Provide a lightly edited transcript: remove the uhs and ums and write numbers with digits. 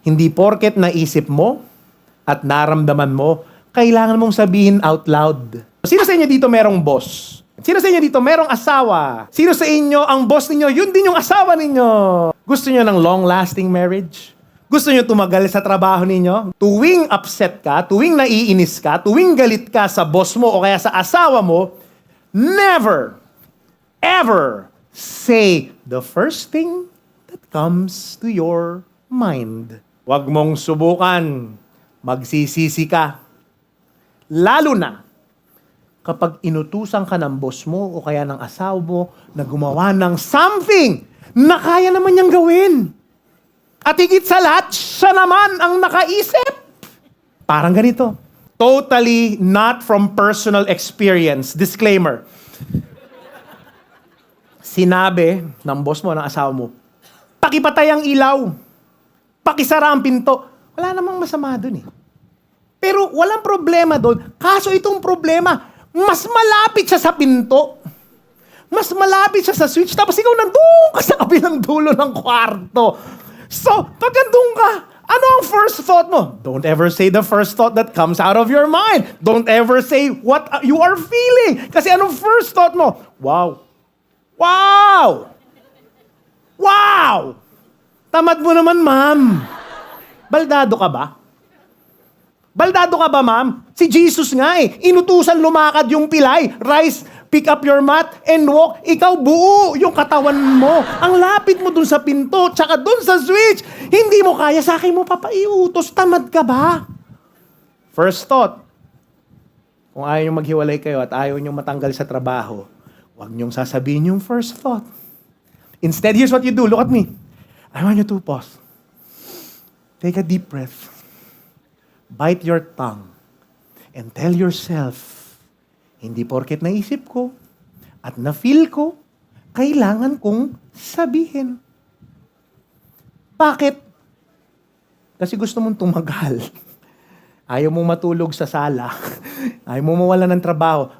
Hindi porket naisip mo at naramdaman mo, kailangan mong sabihin out loud. Sino sa inyo dito merong boss? Sino sa inyo dito merong asawa? Sino sa inyo ang boss ninyo? Yun din yung asawa ninyo. Gusto nyo ng long-lasting marriage? Gusto nyo tumagal sa trabaho ninyo? Tuwing upset ka, tuwing naiinis ka, tuwing galit ka sa boss mo o kaya sa asawa mo, never, ever say the first thing that comes to your mind. Huwag mong subukan. Magsisisi ka. Lalo na kapag inutusan ka ng boss mo o kaya ng asawa mo na gumawa ng something na kaya naman niyang gawin. At higit sa lahat, siya naman ang nakaisip. Parang ganito. Totally not from personal experience. Disclaimer. Sinabi ng boss mo, ng asawa mo, pakipatay ang ilaw. Pakisara ang pinto. Wala namang masama dun eh. Pero walang problema doon. Kaso itong problema, mas malapit siya sa pinto. Mas malapit siya sa switch. Tapos ikaw nandun ka sa kabilang dulo ng kwarto. So, pag nandun ka, ano ang first thought mo? Don't ever say the first thought that comes out of your mind. Don't ever say what you are feeling. Kasi anong first thought mo? Wow. Wow! Wow! Tamad mo naman, ma'am. Baldado ka ba? Baldado ka ba, ma'am? Si Jesus nga eh. Inutusan lumakad yung pilay. Rise, pick up your mat, and walk. Ikaw buo yung katawan mo. Ang lapit mo dun sa pinto, tsaka dun sa switch. Hindi mo kaya, sa akin mo papaiutos. Tamad ka ba? First thought, kung ayaw nyo maghiwalay kayo at ayaw nyo matanggal sa trabaho, huwag nyong sasabihin yung first thought. Instead, here's what you do. Look at me. I want you to pause. Take a deep breath. Bite your tongue. And tell yourself, hindi porket naisip ko at na-feel ko, kailangan kong sabihin. Bakit? Kasi gusto mong tumagal. Ayaw mong matulog sa sala. Ayaw mong mawala ng trabaho.